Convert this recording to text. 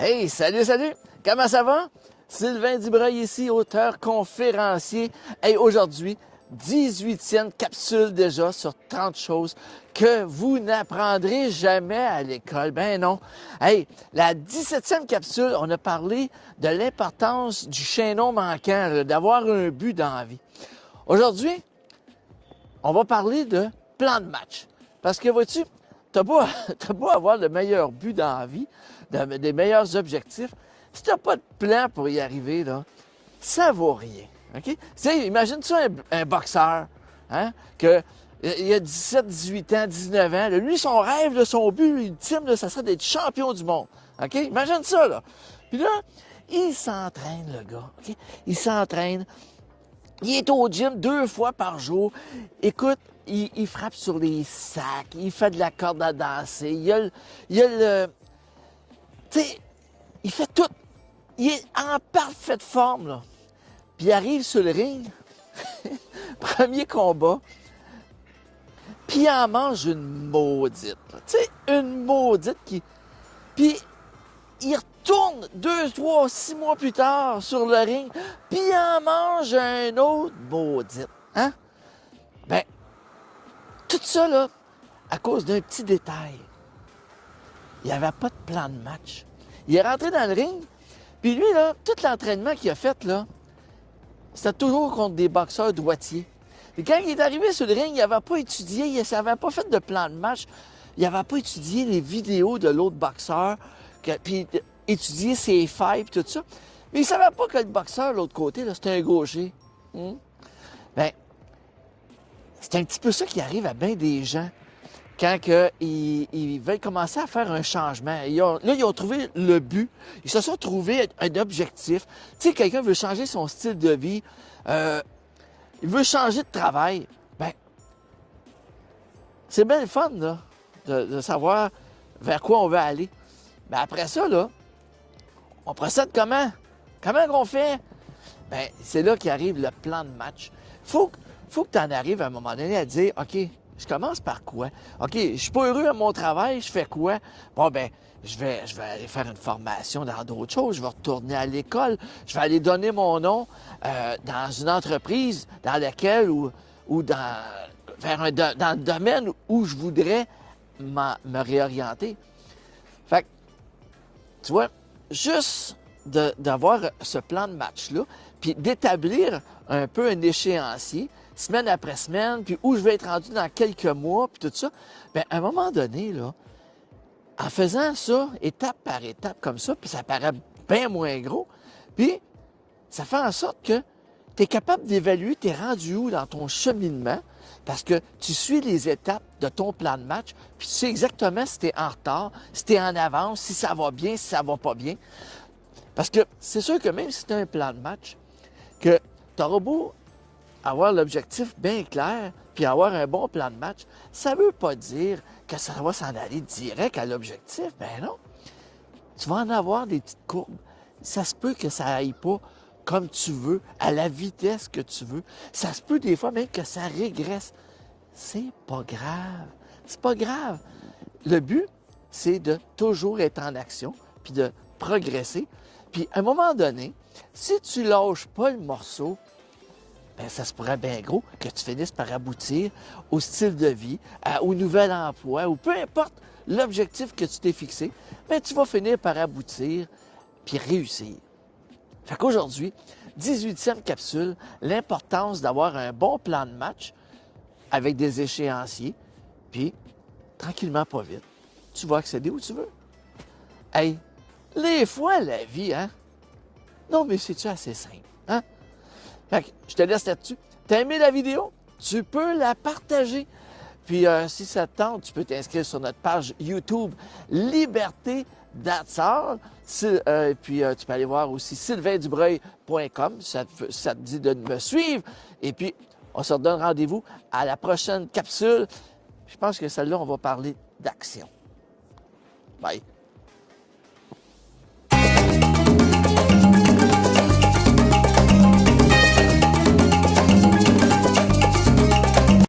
Hey, salut, salut! Comment ça va? Sylvain Dubreuil ici, auteur, conférencier. Hey, aujourd'hui, 18e capsule déjà sur 30 choses que vous n'apprendrez jamais à l'école. Ben non. Hey, la 17e capsule, on a parlé de l'importance du chaînon manquant, d'avoir un but dans la vie. Aujourd'hui, on va parler de plan de match. Parce que, vois-tu, t'as beau avoir le meilleur but dans la vie, des meilleurs objectifs, si t'as pas de plan pour y arriver, là, ça vaut rien. OK? Imagine-toi un boxeur, hein, que il a 17, 18 ans, 19 ans. Là, lui, son rêve, là, son but ultime, là, ça serait d'être champion du monde. OK? Imagine ça, là. Puis là, il s'entraîne, le gars. OK? Il s'entraîne. Il est au gym 2 fois par jour. Écoute, il frappe sur les sacs, il fait de la corde à danser, tu sais, il fait tout. Il est en parfaite forme, là. Puis il arrive sur le ring, premier combat, puis il en mange une maudite. Tu sais, une maudite qui... Puis il retourne 2, 3, 6 mois plus tard sur le ring, puis il en mange un autre maudite. Hein? Ben, tout ça, là, à cause d'un petit détail. Il n'y avait pas de plan de match. Il est rentré dans le ring, puis lui, là, tout l'entraînement qu'il a fait, là, c'était toujours contre des boxeurs droitiers. Et quand il est arrivé sur le ring, il n'avait pas étudié, il n'avait pas fait de plan de match, il n'avait pas étudié les vidéos de l'autre boxeur, puis étudié ses failles, puis tout ça. Mais il ne savait pas que le boxeur, de l'autre côté, là, c'était un gaucher. Bien, c'est un petit peu ça qui arrive à bien des gens quand ils veulent commencer à faire un changement. Ils ont trouvé le but. Ils se sont trouvés un objectif. Tu sais, quelqu'un veut changer son style de vie. Il veut changer de travail. Bien, c'est bien le fun, là, de savoir vers quoi on veut aller. Mais après ça, là, on procède comment? Comment qu'on fait? Bien, c'est là qu'arrive le plan de match. Faut que tu en arrives à un moment donné à dire, OK, je commence par quoi? OK, je suis pas heureux à mon travail, je fais quoi? Bon, ben, je vais aller faire une formation dans d'autres choses, je vais retourner à l'école, je vais aller donner mon nom dans une entreprise dans laquelle ou dans le domaine où je voudrais me réorienter. Fait que, tu vois, juste d'avoir ce plan de match-là, puis d'établir un peu un échéancier, semaine après semaine, puis où je vais être rendu dans quelques mois, puis tout ça, bien, à un moment donné, là, en faisant ça, étape par étape, comme ça, puis ça paraît bien moins gros, puis ça fait en sorte que tu es capable d'évaluer t'es rendu où dans ton cheminement, parce que tu suis les étapes de ton plan de match, puis tu sais exactement si tu es en retard, si tu es en avance, si ça va bien, si ça va pas bien. Parce que c'est sûr que même si tu as un plan de match, que tu auras beau avoir l'objectif bien clair, puis avoir un bon plan de match, ça ne veut pas dire que ça va s'en aller direct à l'objectif. Ben non. Tu vas en avoir des petites courbes. Ça se peut que ça aille pas comme tu veux, à la vitesse que tu veux. Ça se peut des fois même que ça régresse. C'est pas grave. C'est pas grave. Le but, c'est de toujours être en action, puis de progresser. Puis à un moment donné, si tu lâches pas le morceau, bien, ça se pourrait bien gros que tu finisses par aboutir au style de vie, au nouvel emploi, ou peu importe l'objectif que tu t'es fixé, bien, tu vas finir par aboutir puis réussir. Fait qu'aujourd'hui, 18e capsule, l'importance d'avoir un bon plan de match avec des échéanciers, puis tranquillement, pas vite, tu vas accéder où tu veux. Hey, les fois, la vie, hein? Non, mais c'est-tu assez simple, hein? Fait que je te laisse là-dessus. T'as aimé la vidéo? Tu peux la partager. Puis si ça te tente, tu peux t'inscrire sur notre page YouTube Liberté d'Atsar. Puis tu peux aller voir aussi sylvaindubreuil.com si ça te dit de me suivre. Et puis, on se redonne rendez-vous à la prochaine capsule. Je pense que celle-là, on va parler d'action. Bye.